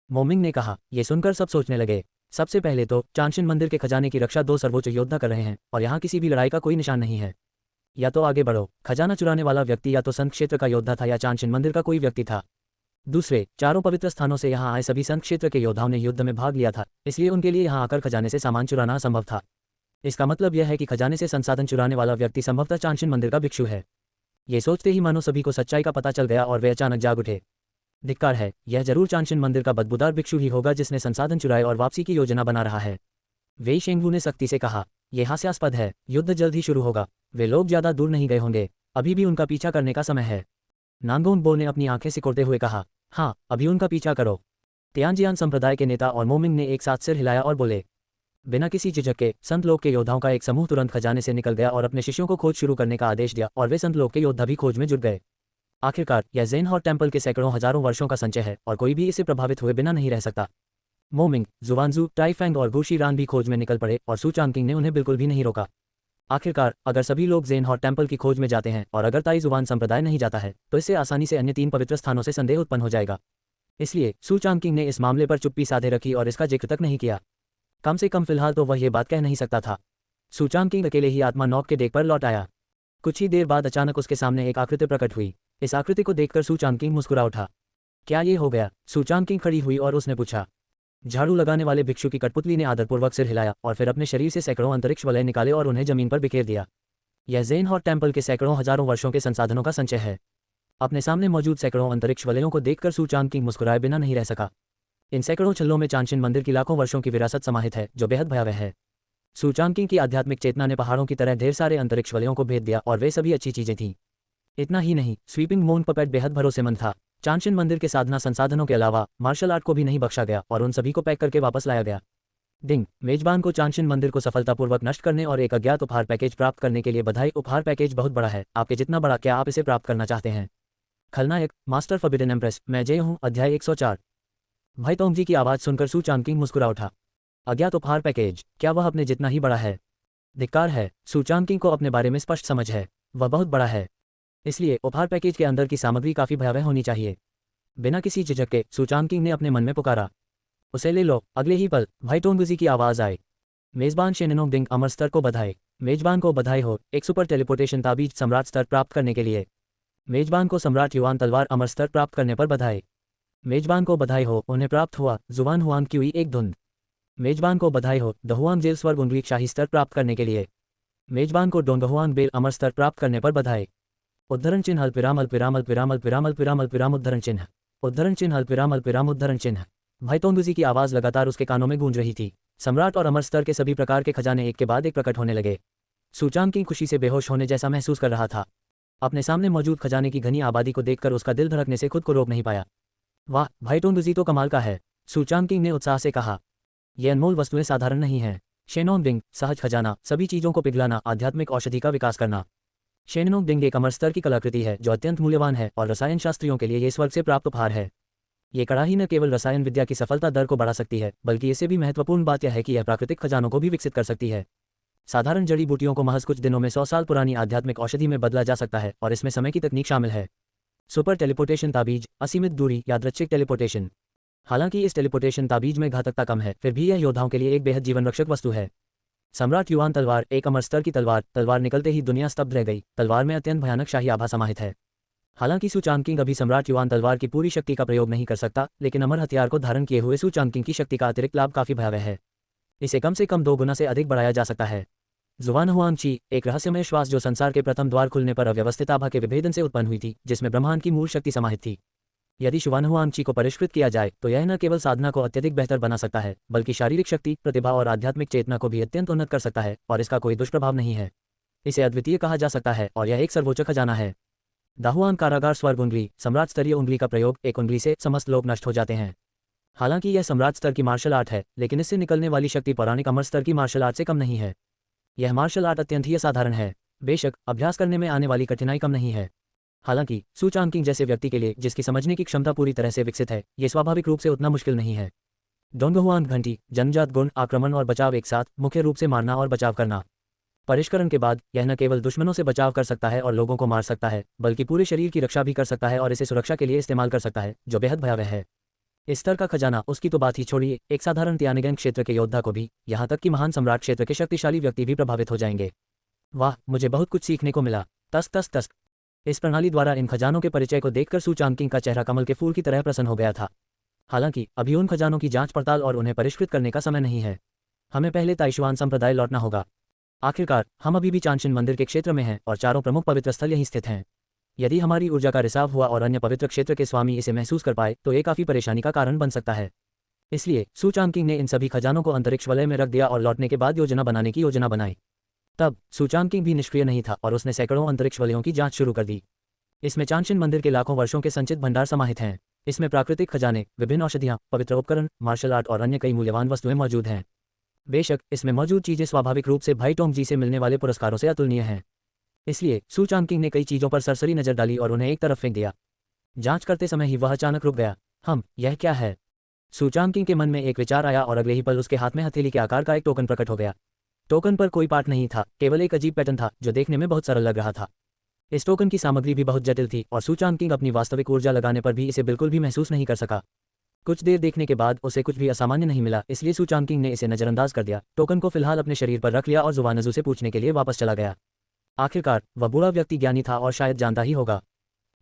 मोमिंग ने कहा। ये सुनकर सब सोचने लगे। सबसे पहले तो चांशिन मंदिर के खजाने की रक्षा 2 सर्वोच्च योद्धा कर रहे हैं और यहाँ किसी भी लड़ाई का कोई निशान नहीं है। या तो आगे बढ़ो, खजाना चुराने वाला व्यक्ति या तो संत क्षेत्र का योद्धा था या चांशिन मंदिर का कोई व्यक्ति था। दूसरे, चारों पवित्र स्थानों से यहाँ आए सभी संत क्षेत्र के योद्धाओं ने युद्ध में भाग लिया था, इसलिए उनके लिए यहाँ आकर खजाने से सामान चुराना असंभव था। इसका मतलब यह है कि खजाने से संसाधन चुराने वाला व्यक्ति संभवतः चांशिन मंदिर का भिक्षु है। ये सोचते ही मानो सभी को सच्चाई का पता चल गया और वे अचानक जाग उठे। धिक्कार है, यह जरूर चांशिन मंदिर का बदबूदार भिक्षु ही होगा जिसने संसाधन चुराए और वापसी की योजना बना रहा है। वेई शेंगवू ने सख्ती से कहा। यह हास्यास्पद है। युद्ध जल्द ही शुरू होगा। वे लोग ज्यादा दूर नहीं गए होंगे। अभी भी उनका पीछा करने का समय है। नानगोंगबो ने अपनी आंखें सिकोड़ते हुए कहा। हाँ, अभी उनका पीछा करो। तियानजियान संप्रदाय के नेता और मोमिंग ने एक साथ सिर हिलाया और बोले। बिना किसी झिझक के संत लोग के योद्धाओं का एक समूह तुरंत खजाने से निकल गया और अपने शिष्यों को खोज शुरू करने का आदेश दिया और वे संत लोग के योद्धा भी खोज में जुट गए। आखिरकार यह ज़ेनहॉट टेम्पल के सैकड़ों हजारों वर्षों का संचय है और कोई भी इसे प्रभावित हुए बिना नहीं रह सकता। मोमिंग, जुवानजू, टाइफेंग और गुशीरान भी खोज में निकल पड़े और सूचांकिंग ने उन्हें बिल्कुल भी नहीं रोका। आखिरकार अगर सभी लोग ज़ेनहॉट टेम्पल की खोज में जाते हैं और अगर ताइजुवान संप्रदाय नहीं जाता है तो इससे आसानी से अन्य 3 पवित्र स्थानों से संदेह उत्पन्न हो जाएगा। इसलिए सूचांकिंग ने इस मामले पर चुप्पी साधे रखी और इसका जिक्र तक नहीं किया। कम से कम फिलहाल तो वह ये बात कह नहीं सकता था। सूचांकिंग अकेले ही आत्मा नॉक के डेक पर लौट आया। कुछ ही देर बाद अचानक उसके सामने एक आकृति प्रकट हुई। इस आकृति को देखकर सूचांकिंग मुस्कुरा उठा। क्या ये हो गया? सूचांकिंग खड़ी हुई और उसने पूछा। झाड़ू लगाने वाले भिक्षु की कठपुतली ने आदरपूर्वक सिर हिलाया और फिर अपने शरीर से सैकड़ों अंतरिक्ष वलय निकाले और उन्हें जमीन पर बिखेर दिया। यह ज़ेनहॉट टेम्पल के सैकड़ों हजारों वर्षों के संसाधनों का संचय है। अपने सामने मौजूद सैकड़ों अंतरिक्ष वलयों को देखकर सूचांकिंग मुस्कुराए बिना नहीं रह सका। इन सैकड़ों छल्लों में चांशिन मंदिर की लाखों वर्षों की विरासत समाहित है, जो बेहद भयावह है। सूचांकिंग की आध्यात्मिक चेतना ने पहाड़ों की तरह ढेर सारे अंतरिक्ष वलयों को भेद दिया और वे सभी अच्छी चीजें थीं। इतना ही नहीं, स्वीपिंग मून पपेट बेहद भरोसेमंद था। चांशिन मंदिर के साधना संसाधनों के अलावा मार्शल आर्ट को भी नहीं बख्शा गया और उन सभी को पैक करके वापस लाया गया। डिंग, मेजबान को चांशिन मंदिर को सफलतापूर्वक नष्ट करने और एक अज्ञात उपहार पैकेज प्राप्त करने के लिए बधाई। उपहार पैकेज बहुत बड़ा है, आपके जितना बड़ा। क्या आप इसे प्राप्त करना चाहते हैं? खलनायक, मास्टर फॉरबिडन एम्प्रेस, मैं जय हूँ। अध्याय 104। भाई तोंगजी की आवाज़ सुनकर सूचांकिंग मुस्कुरा उठा। अज्ञात उपहार पैकेज? क्या वह अपने जितना ही बड़ा है? धिक्कार है, सूचांकिंग को अपने बारे में स्पष्ट समझ है। वह बहुत बड़ा है, इसलिए उपहार पैकेज के अंदर की सामग्री काफ़ी भयावह होनी चाहिए। बिना किसी झिझक के सूचांकिंग ने अपने मन में पुकारा। उसे ले लो। अगले ही पल भाई टोंगजी की आवाज़ आई। मेजबान शेननोंग डिंग, अमर स्तर को बधाई। मेजबान को बधाई हो एक सुपर टेलीपोर्टेशन ताबीज सम्राट स्तर प्राप्त करने के लिए। मेजबान को सम्राट युआन तलवार अमर स्तर प्राप्त करने पर बधाई। मेजबान को बधाई हो, उन्हें प्राप्त हुआ जुवान हुआंग क्यूई एक धुंध। मेजबान को बधाई हो दहुआंग जेल स्वर्ग उंगली शाही स्तर प्राप्त करने के लिए। मेजबान को डोंगहुआंग बेल अमर स्तर प्राप्त करने पर बधाई। उद्धरण चिन्ह अल्पिराम अल्पिराम अल्पिराम अल्पिराम अल्पिराम अल्पिराम उद्धरण चिन्ह। उद्धरण चिन्ह अल्पिराम अल्पिराम उद्धरण चिन्ह। भाई तोंगजी की आवाज़ लगातार उसके कानों में गूंज रही थी। सम्राट और अमर स्तर के सभी प्रकार के खजाने एक के बाद एक प्रकट होने लगे। सूचांकिंग खुशी से बेहोश होने जैसा महसूस कर रहा था। अपने सामने मौजूद खजाने की घनी आबादी को देखकर उसका दिल धड़कने से खुद को रोक नहीं पाया। वाह, भाई टोंगजी तो कमाल का है, सू चांगकिंग ने उत्साह से कहा। ये अनमोल वस्तुएं साधारण नहीं हैं। शेनोंग बिंग, सहज खजाना, सभी चीजों को पिघलाना, आध्यात्मिक औषधि का विकास करना। शेनोंग बिंग एक अमर स्तर की कलाकृति है जो अत्यंत मूल्यवान है और रसायन शास्त्रियों के लिए ये स्वर्ग से प्राप्त उपहार है। ये कड़ाही न केवल रसायन विद्या की सफलता दर को बढ़ा सकती है, बल्कि इससे भी महत्वपूर्ण बात यह है कि यह प्राकृतिक खजानों को भी विकसित कर सकती है। साधारण जड़ी बूटियों को महज कुछ दिनों में 100 साल पुरानी आध्यात्मिक औषधि में बदला जा सकता है और इसमें समय की तकनीक शामिल है। सुपर टेलीपोर्टेशन ताबीज, असीमित दूरी, यादृच्छिक टेलीपोर्टेशन। हालांकि इस टेलीपोर्टेशन ताबीज में घातकता कम है, फिर भी यह योद्धाओं के लिए एक बेहद जीवन रक्षक वस्तु है। सम्राट युआन तलवार, एक अमर स्तर की तलवार। तलवार निकलते ही दुनिया स्तब्ध रह गई। तलवार में अत्यंत भयानक शाही आभा समाहित है। हालांकि सू चांगकिंग अभी सम्राट युआन तलवार की पूरी शक्ति का प्रयोग नहीं कर सकता, लेकिन अमर हथियार को धारण किए हुए सू चांगकिंग की शक्ति का अतिरिक्त लाभ काफी भयावह है। इसे कम से कम 2 गुना से अधिक बढ़ाया जा सकता है। जुआन हुआंगची, एक रहस्यमय श्वास जो संसार के प्रथम द्वार खुलने पर अव्यवस्थित आभा के विभेदन से उत्पन्न हुई थी, जिसमें ब्रह्मांड की मूल शक्ति समाहित थी। यदि शुआन हुआंगची को परिष्कृत किया जाए तो यह न केवल साधना को अत्यधिक बेहतर बना सकता है, बल्कि शारीरिक शक्ति, प्रतिभा और आध्यात्मिक चेतना को भी अत्यंत उन्नत कर सकता है, और इसका कोई दुष्प्रभाव नहीं है। इसे अद्वितीय कहा जा सकता है और यह एक सर्वोच्च खजाना है। दाहुआन कारागार स्वर्ग उंगली, सम्राट स्तरीय उंगली का प्रयोग, एक उंगली से समस्त लोग नष्ट हो जाते हैं। हालांकि यह सम्राट स्तर की मार्शल आर्ट है, लेकिन इससे निकलने वाली शक्ति पौराणिक अमर स्तर की मार्शल आर्ट से कम नहीं है। यह मार्शल आर्ट अत्यंत ही असाधारण है। बेशक अभ्यास करने में आने वाली कठिनाई कम नहीं है। हालांकि सू चांगकिंग जैसे व्यक्ति के लिए, जिसकी समझने की क्षमता पूरी तरह से विकसित है, ये स्वाभाविक रूप से उतना मुश्किल नहीं है। डोंगहुआन घंटी, जन्मजात गुण, आक्रमण और बचाव एक साथ, मुख्य रूप से मारना और बचाव करना। परिष्करण के बाद यह न केवल दुश्मनों से बचाव कर सकता है और लोगों को मार सकता है, बल्कि पूरे शरीर की रक्षा भी कर सकता है और इसे सुरक्षा के लिए इस्तेमाल कर सकता है, जो बेहद भयावह है। इस स्तर का खजाना, उसकी तो बात ही छोड़िए, एक साधारण तियानगेन क्षेत्र के योद्धा को भी, यहाँ तक कि महान सम्राट क्षेत्र के शक्तिशाली व्यक्ति भी प्रभावित हो जाएंगे। वाह, मुझे बहुत कुछ सीखने को मिला। तस्क तस्क तस्क। इस प्रणाली द्वारा इन खजानों के परिचय को देखकर सू चांगकिंग का चेहरा कमल के फूल की तरह प्रसन्न हो गया था। हालांकि अभी उन खजानों की जांच पड़ताल और उन्हें परिष्कृत करने का समय नहीं है। हमें पहले ताइशुआन संप्रदाय लौटना होगा। आखिरकार हम अभी भी चांशिन मंदिर के क्षेत्र में हैं और चारों प्रमुख पवित्र स्थल यहीं स्थित हैं। यदि हमारी ऊर्जा का रिसाव हुआ और अन्य पवित्र क्षेत्र के स्वामी इसे महसूस कर पाए तो ये काफी परेशानी का कारण बन सकता है। इसलिए सू चांगकिंग ने इन सभी खजानों को अंतरिक्ष वलय में रख दिया और लौटने के बाद योजना बनाने की योजना बनाई। तब सू चांगकिंग भी निष्क्रिय नहीं था और उसने सैकड़ों अंतरिक्ष वलयों की जांच शुरू कर दी। इसमें चांशिन मंदिर के लाखों वर्षों के संचित भंडार समाहित हैं। इसमें प्राकृतिक खजाने, विभिन्न औषधियां, पवित्र उपकरण, मार्शल आर्ट और अन्य कई मूल्यवान वस्तुएं मौजूद हैं। बेशक इसमें मौजूद चीजें स्वाभाविक रूप से भाई टोंगजी से मिलने वाले पुरस्कारों से अतुलनीय हैं। इसलिए सू चांगकिंग ने कई चीजों पर सरसरी नजर डाली और उन्हें एक तरफ फेंक दिया। जांच करते समय ही वह अचानक रुक गया। यह क्या है? सू चांगकिंग के मन में एक विचार आया और अगले ही पल उसके हाथ में हथेली के आकार का एक टोकन प्रकट हो गया। टोकन पर कोई पाठ नहीं था, केवल एक अजीब पैटर्न था जो देखने में बहुत सरल लग रहा था। इस टोकन की सामग्री भी बहुत जटिल थी और सू चांगकिंग अपनी वास्तविक ऊर्जा लगाने पर भी इसे बिल्कुल भी महसूस नहीं कर सका। कुछ देर देखने के बाद उसे कुछ भी असामान्य नहीं मिला, इसलिए सू चांगकिंग ने इसे नजरअंदाज कर दिया, टोकन को फिलहाल अपने शरीर पर रख लिया और जुवानजू से पूछने के लिए वापस चला गया। आखिरकार वह बूढ़ा व्यक्ति ज्ञानी था और शायद जानता ही होगा।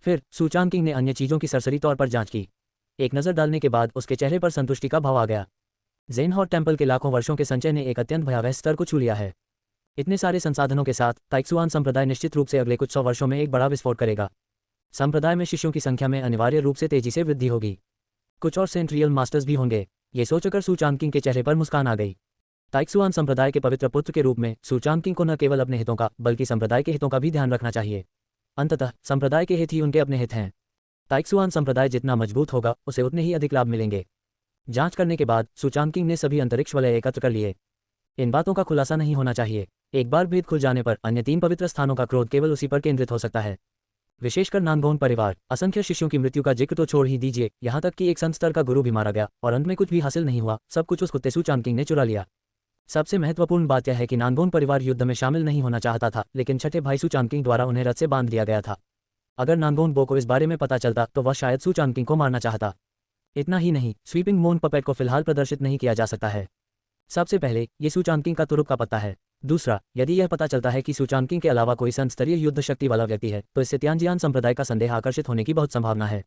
फिर सू चांगकिंग ने अन्य चीजों की सरसरी तौर पर जांच की। एक नजर डालने के बाद उसके चेहरे पर संतुष्टि का भाव आ गया। ज़ेनहॉट टेम्पल के लाखों वर्षों के संचय ने एक अत्यंत भयावह स्तर को छू लिया है। इतने सारे संसाधनों के साथ ताइक्सुआन संप्रदाय निश्चित रूप से अगले कुछ 100 वर्षों में एक बड़ा विस्फोट करेगा। संप्रदाय में शिष्यों की संख्या में अनिवार्य रूप से तेजी से वृद्धि होगी। कुछ और सेंट्रियल मास्टर्स भी होंगे। ये सोचकर सू चांगकिंग के चेहरे पर मुस्कान आ गई। ताइक्सुआन संप्रदाय के पवित्र पुत्र के रूप में सू चांगकिंग को न केवल अपने हितों का, बल्कि संप्रदाय के हितों का भी ध्यान रखना चाहिए। अंततः संप्रदाय के हित ही उनके अपने हित हैं। ताइक्सुआन संप्रदाय जितना मजबूत होगा, उसे उतने ही अधिक लाभ मिलेंगे। जांच करने के बाद सू चांगकिंग ने सभी अंतरिक्ष वलय एकत्र कर लिए। इन बातों का खुलासा नहीं होना चाहिए। एक बार भेद खुल जाने पर अन्य 3 पवित्र स्थानों का क्रोध केवल उसी पर केंद्रित हो सकता है। विशेषकर नानगोन परिवार। असंख्य शिष्यों की मृत्यु का जिक्र तो छोड़ ही दीजिए, यहाँ तक कि एक संत स्तर का गुरु भी मारा गया और अंत में कुछ भी हासिल नहीं हुआ। सब कुछ उस कुत्ते सू चांगकिंग ने चुरा लिया। सबसे महत्वपूर्ण बात यह है कि नानगोन परिवार युद्ध में शामिल नहीं होना चाहता था, लेकिन छठे भाई सू चांगकिंग द्वारा उन्हें रथ से बांध दिया गया था। अगर नानगोन बो को इस बारे में पता चलता तो वह शायद सू चांगकिंग को मारना चाहता। इतना ही नहीं, स्वीपिंग मून पपेट को फिलहाल प्रदर्शित नहीं किया जा सकता है। सबसे पहले ये सू चांगकिंग का तुरुप का पत्ता है। दूसरा, यदि यह पता चलता है कि सू चांगकिंग के अलावा कोई संत स्तरीय युद्ध शक्ति वाला व्यक्ति है, तो इससे तियानजियान संप्रदाय का संदेह आकर्षित होने की बहुत संभावना है।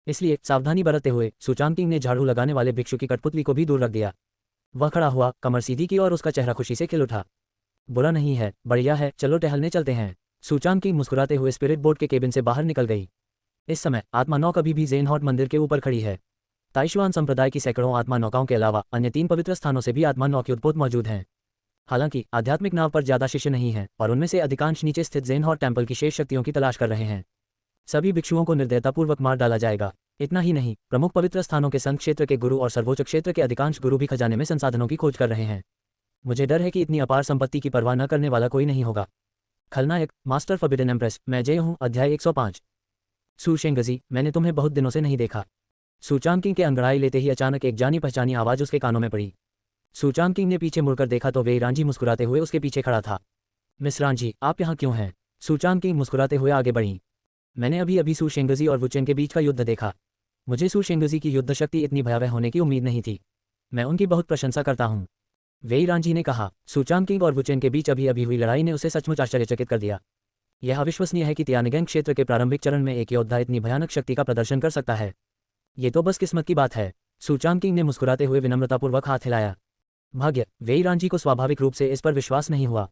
इसलिए सावधानी बरतते हुए सू चांगकिंग ने झाड़ू लगाने वाले भिक्षु की कठपुतली को भी दूर रख दिया। वह खड़ा हुआ, कमर सीधी की और उसका चेहरा खुशी से खिल उठा। बुरा नहीं है, बढ़िया है, चलो टहलने चलते हैं। सू चांगकिंग मुस्कुराते हुए स्पिरिट बोर्ड के केबिन से बाहर निकल गई। इस समय आत्मा नौ कभी भी ज़ेनहॉट मंदिर के ऊपर खड़ी है। ताइशुआन संप्रदाय की सैकड़ों आत्मा नौकाओं के अलावा अन्य 3 पवित्र स्थानों से भी आत्मा नौ के उत्पोत मौजूद हैं। हालांकि आध्यात्मिक नाव पर ज्यादा शिष्य नहीं हैं और उनमें से अधिकांश नीचे स्थित ज़ेन हॉट टेम्पल की शेष शक्तियों की तलाश कर रहे हैं। सभी भिक्षुओं को निर्दयतापूर्वक मार डाला जाएगा। इतना ही नहीं, प्रमुख पवित्र स्थानों के संघ क्षेत्र के गुरु और सर्वोच्च क्षेत्र के अधिकांश गुरु भी खजाने में संसाधनों की खोज कर रहे हैं। मुझे डर है कि इतनी अपार संपत्ति की परवाह न करने वाला कोई नहीं होगा। खलनायक मास्टर फॉरबिडन एम्प्रेस, मैं जय हूँ। अध्याय 105। सू शेंगजी, मैंने तुम्हें बहुत दिनों से नहीं देखा। सू चांगकिंग के अंगड़ाई लेते ही अचानक एक जानी पहचानी आवाज उसके कानों में पड़ी। सू चांगकिंग ने पीछे मुड़कर देखा तो वेई रांझी मुस्कुराते हुए उसके पीछे खड़ा था। मिस रांझी, आप यहाँ क्यों हैं? सू चांगकिंग मुस्कुराते हुए आगे बढ़ी। मैंने अभी अभी सू शेंगजी और वुचेन के बीच का युद्ध देखा। मुझे सू शेंगजी की युद्ध शक्ति इतनी भयावह होने की उम्मीद नहीं थी। मैं उनकी बहुत प्रशंसा करता हूँ, वेई रांझी ने कहा। सू चांगकिंग और वुचेन के बीच अभी अभी हुई लड़ाई ने उसे सचमुच आश्चर्यचकित कर दिया। यह अविश्वसनीय है कि तियानगेंग क्षेत्र के प्रारंभिक चरण में एक योद्धा इतनी भयानक शक्ति का प्रदर्शन कर सकता है। ये तो बस किस्मत की बात है। सू चांगकिंग ने मुस्कुराते हुए विनम्रतापूर्वक हाथ हिलाया। भाग्य, वेई रांझी को स्वाभाविक रूप से इस पर विश्वास नहीं हुआ।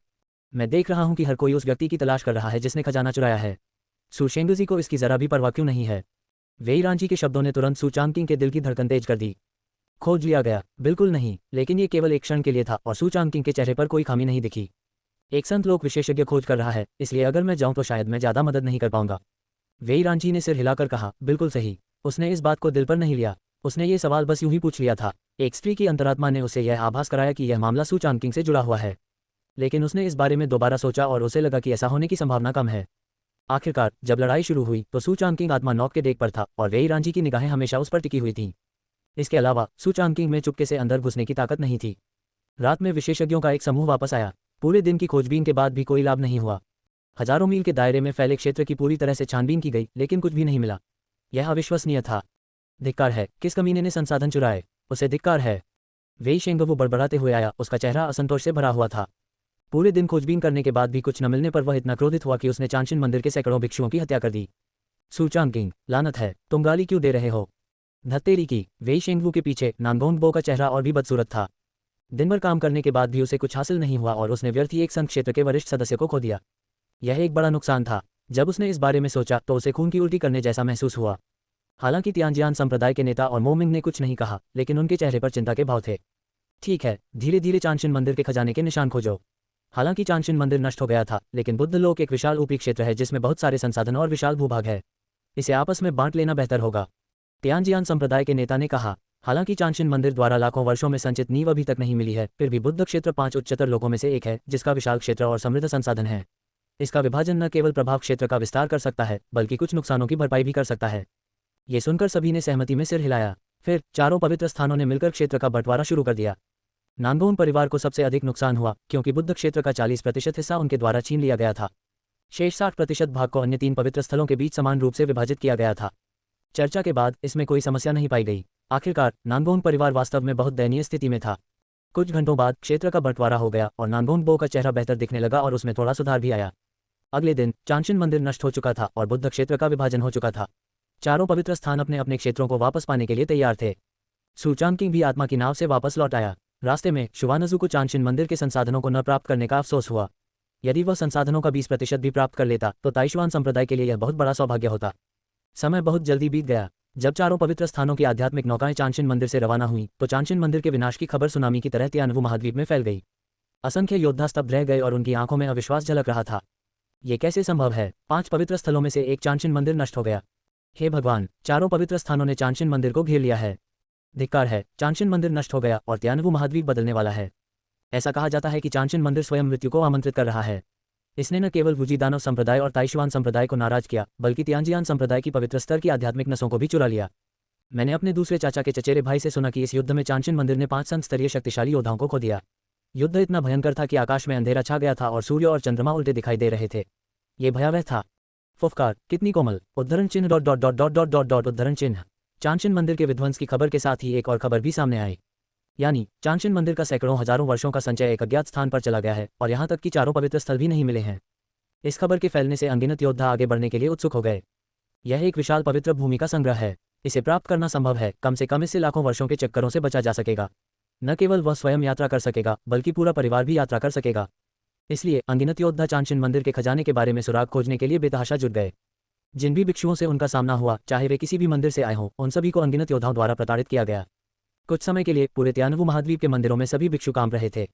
मैं देख रहा हूं कि हर कोई उस व्यक्ति की तलाश कर रहा है जिसने खजाना चुराया है। सू शेंगजी को इसकी जरा भी परवाह क्यों नहीं है? वेई रांझी के शब्दों ने तुरंत सू चांगकिंग के दिल की धड़कन तेज कर दी। खोज लिया गया? बिल्कुल नहीं, लेकिन ये केवल एक क्षण के लिए था और सू चांगकिंग के चेहरे पर कोई खामी नहीं दिखी। एक संत लोक विशेषज्ञ खोज कर रहा है, इसलिए अगर मैं जाऊं तो शायद मैं ज्यादा मदद नहीं कर पाऊंगा। वेई रांझी ने सिर हिलाकर कहा। बिल्कुल सही। उसने इस बात को दिल पर नहीं लिया। उसने ये सवाल बस यूं ही पूछ लिया था। एक स्त्री की अंतरात्मा ने उसे यह आभास कराया कि यह मामला सू चांगकिंग से जुड़ा हुआ है, लेकिन उसने इस बारे में दोबारा सोचा और उसे लगा कि ऐसा होने की संभावना कम है। आखिरकार जब लड़ाई शुरू हुई तो सू चांगकिंग आत्मा नौक के डेक पर था और वेई रांझी की निगाहें हमेशा उस पर टिकी हुई थीं। इसके अलावा सू चांगकिंग में चुपके से अंदर घुसने की ताकत नहीं थी। रात में विशेषज्ञों का एक समूह वापस आया। पूरे दिन की खोजबीन के बाद भी कोई लाभ नहीं हुआ। हजारों मील के दायरे में फैले क्षेत्र की पूरी तरह से छानबीन की गई, लेकिन कुछ भी नहीं मिला। यह अविश्वसनीय था। धिक्कार है, किस कमीने ने संसाधन चुराए? उसे धिक्कार है। वेई शेंगवू बड़बड़ाते हुए आया। उसका चेहरा असंतोष से भरा हुआ था। पूरे दिन खोजबीन करने के बाद भी कुछ न मिलने पर वह इतना क्रोधित हुआ कि उसने चांशिन मंदिर के सैकड़ों भिक्षुओं की हत्या कर दी। सू चांगकिंग, लानत है, तुम गाली क्यों दे रहे हो? धत्तेरी की। वेई शेंगवू के पीछे नानगोंगबो का चेहरा और भी बदसूरत था। दिन भर काम करने के बाद भी उसे कुछ हासिल नहीं हुआ और उसने व्यर्थ ही एक संघ क्षेत्र के वरिष्ठ सदस्य को खो दिया। यह एक बड़ा नुकसान था। जब उसने इस बारे में सोचा तो उसे खून की उल्टी करने जैसा महसूस हुआ। हालांकि तियानजियान संप्रदाय के नेता और मोमिंग ने कुछ नहीं कहा, लेकिन उनके चेहरे पर चिंता के भाव थे। ठीक है, धीरे धीरे चांशिन मंदिर के खजाने के निशान खोजो। हालांकि चांशिन मंदिर नष्ट हो गया था, लेकिन बुद्ध लोक एक विशाल ऊपरी क्षेत्र है जिसमें बहुत सारे संसाधन और विशाल भूभाग है। इसे आपस में बांट लेना बेहतर होगा, तियानजियान संप्रदाय के नेता ने कहा। हालांकि चांशिन मंदिर द्वारा लाखों वर्षों में संचित नींव अभी तक नहीं मिली है, फिर भी बुद्ध क्षेत्र 5 उच्चतर लोकों में से एक है जिसका विशाल क्षेत्र और समृद्ध संसाधन है। इसका विभाजन न केवल प्रभाव क्षेत्र का विस्तार कर सकता है, बल्कि कुछ नुकसानों की भरपाई भी कर सकता है। ये सुनकर सभी ने सहमति में सिर हिलाया। फिर चारों पवित्र स्थानों ने मिलकर क्षेत्र का बंटवारा शुरू कर दिया। नानगोन परिवार को सबसे अधिक नुकसान हुआ, क्योंकि बुद्ध क्षेत्र का 40% हिस्सा उनके द्वारा छीन लिया गया था। शेष 60% भाग को अन्य 3 पवित्र स्थलों के बीच समान रूप से विभाजित किया गया था। चर्चा के बाद इसमें कोई समस्या नहीं पाई गई। आखिरकार नानगोन परिवार वास्तव में बहुत दयनीय स्थिति में था। कुछ घंटों बाद क्षेत्र का बंटवारा हो गया और नानगोनबो का चेहरा बेहतर दिखने लगा और उसमें थोड़ा सुधार भी आया। अगले दिन चांशिन मंदिर नष्ट हो चुका था और बुद्ध क्षेत्र का विभाजन हो चुका था। चारों पवित्र स्थान अपने अपने क्षेत्रों को वापस पाने के लिए तैयार थे। सू चांगकिंग भी आत्मा की नाव से वापस लौट आया। रास्ते में शुवानजू को चांशिन मंदिर के संसाधनों को न प्राप्त करने का अफसोस हुआ। यदि वह संसाधनों का 20% भी प्राप्त कर लेता तो ताइशुआन संप्रदाय के लिए यह बहुत बड़ा सौभाग्य होता। समय बहुत जल्दी बीत गया। जब चारों पवित्र स्थानों की आध्यात्मिक नौकाएं चांशिन मंदिर से रवाना हुई तो चांशिन मंदिर के विनाश की खबर सुनामी की तरह तियानवु महाद्वीप में फैल गई। असंख्य योद्धा स्तब्ध रह गए और उनकी आंखों में अविश्वास झलक रहा था। ये कैसे संभव है? 5 पवित्र स्थलों में से एक चांशिन मंदिर नष्ट हो गया। हे भगवान, चारों पवित्र स्थानों ने चांशिन मंदिर को घेर लिया है। धिक्कार है, चांशिन मंदिर नष्ट हो गया और तियानवु महाद्वीप बदलने वाला है। ऐसा कहा जाता है कि चांशिन मंदिर स्वयं मृत्यु को आमंत्रित कर रहा है। इसने न केवल वुजी दानव संप्रदाय और ताइशुआन संप्रदाय को नाराज किया, बल्कि तियानजियान संप्रदाय की पवित्र स्तर की आध्यात्मिक नसों को भी चुरा लिया। मैंने अपने दूसरे चाचा के चचेरे भाई से सुना कि इस युद्ध में चांशिन मंदिर ने 5 संत स्तरीय शक्तिशाली योद्धाओं को खो दिया। युद्ध इतना भयंकर था कि आकाश में अंधेरा छा गया था और सूर्य और चंद्रमा उल्टे दिखाई दे रहे थे। ये भयावह था। फुफकार, कितनी कोमल! उद्धरण चिन्ह dot dot dot dot dot dot dot उद्धरण चिन्ह। चांशिन मंदिर के विध्वंस की खबर के साथ ही एक और खबर भी सामने आई। यानी चांशिन मंदिर का सैकड़ों हजारों वर्षों का संचय एक अज्ञात स्थान पर चला गया है और यहाँ तक कि चारों पवित्र स्थल भी नहीं मिले हैं। इस खबर के फैलने से अनगिनत योद्धा आगे बढ़ने के लिए उत्सुक हो गए। यह एक विशाल पवित्र भूमि का संग्रह है। इसे प्राप्त करना संभव है। कम से कम इससे लाखों वर्षों के चक्करों से बचा जा सकेगा। न केवल वह स्वयं यात्रा कर सकेगा, बल्कि पूरा परिवार भी यात्रा कर सकेगा। इसलिए अनगिनत योद्धा चांशिन मंदिर के खजाने के बारे में सुराग खोजने के लिए बेतहाशा जुट गए। जिन भी भिक्षुओं से उनका सामना हुआ, चाहे वे किसी भी मंदिर से आए हों, उन सभी को अनगिनत योद्धाओं द्वारा प्रताड़ित किया गया। कुछ समय के लिए पूरे तियानवु महाद्वीप के मंदिरों में सभी भिक्षु काम रहे थे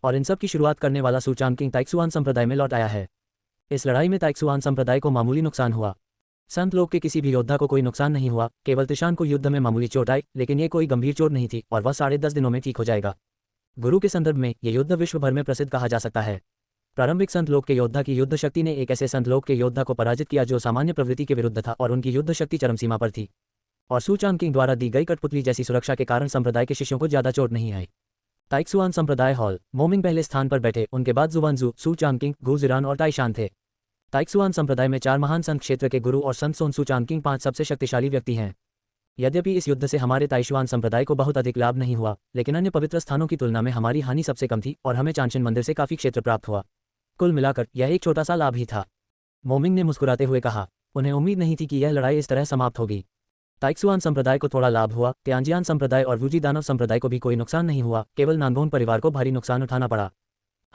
और इन सब की शुरुआत करने वाला सूचान किंग ताइक्सुआन संप्रदाय में लौट आया है। इस लड़ाई में ताइक्सुआन संप्रदाय को मामूली नुकसान हुआ। संत लोग के किसी भी योद्धा को कोई नुकसान नहीं हुआ, केवल तिशान को युद्ध में मामूली चोट आई, लेकिन ये कोई गंभीर चोट नहीं थी और वह 10.5 दिनों में ठीक हो जाएगा। गुरु के संदर्भ में ये युद्ध विश्व भर में प्रसिद्ध कहा जा सकता है। प्रारंभिक संत लोग के योद्धा की युद्ध शक्ति ने एक ऐसे संत लोग के योद्धा को पराजित किया जो सामान्य प्रवृत्ति के विरुद्ध था और उनकी युद्ध शक्ति चरम सीमा पर थी। और सूचान किंग द्वारा दी गई कठपुतली जैसी सुरक्षा के कारण संप्रदाय के शिष्यों को ज्यादा चोट नहीं आई। ताइक्सुआन संप्रदाय हॉल मोमिंग पहले स्थान पर बैठे, उनके बाद जुवानजू, सूचान किंग, गुजिरान और ताइशान थे। ताइक्सुआन संप्रदाय में 4 महान संत क्षेत्र के गुरु और संत सोन सूचान किंग 5 सबसे शक्तिशाली व्यक्ति हैं। यद्यपि इस युद्ध से हमारे ताइशुआन संप्रदाय को बहुत अधिक लाभ नहीं हुआ, लेकिन अन्य पवित्र स्थानों की तुलना में हमारी हानि सबसे कम थी और हमें चांशिन मंदिर से काफी क्षेत्र प्राप्त हुआ। कुल मिलाकर यह एक छोटा सा लाभ ही था। मोमिंग ने मुस्कुराते हुए कहा। उन्हें उम्मीद नहीं थी कि यह लड़ाई इस तरह समाप्त होगी। ताइक्सुआन संप्रदाय को थोड़ा लाभ हुआ, त्यांजियान संप्रदाय और वूजी दानव संप्रदाय को भी कोई नुकसान नहीं हुआ, केवल नानगोन परिवार को भारी नुकसान उठाना पड़ा।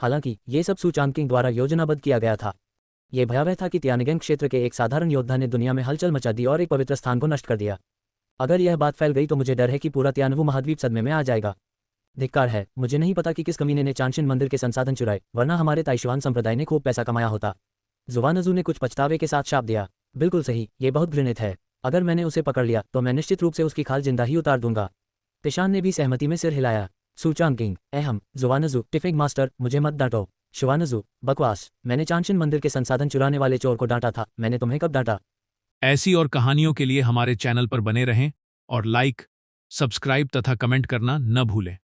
हालांकि ये सब सूचान किंग द्वारा योजनाबद्ध किया गया था। ये भयावह था कि त्यानगेंग क्षेत्र के एक साधारण योद्धा ने दुनिया में हलचल मचा दी और एक पवित्र स्थान को नष्ट कर दिया। अगर यह बात फैल गई तो मुझे डर है कि पूरा त्यानवु महाद्वीप सदमे में आ जाएगा। धिक्कार है, मुझे नहीं पता कि किस कमीने ने चांशिन मंदिर के संसाधन चुराए, वरना हमारे ताइशुआन संप्रदाय ने खूब पैसा कमाया होता। जुवानजू ने कुछ पछतावे के साथ शाप दिया। बिल्कुल सही, ये बहुत घृणित है। अगर मैंने उसे पकड़ लिया तो मैं निश्चित रूप से उसकी खाल जिंदा ही उतार दूंगा। तिशान ने भी सहमति में सिर हिलाया। सूचान किंग, अहम, जुवानजू, टिफिंग मास्टर, मुझे मत डांटो। शुवानजू, बकवास, मैंने चांशिन मंदिर के संसाधन चुराने वाले चोर को डांटा था। मैंने तुम्हें कब डांटा? ऐसी और कहानियों के लिए हमारे चैनल पर बने रहें और लाइक, सब्सक्राइब तथा कमेंट करना न भूलें।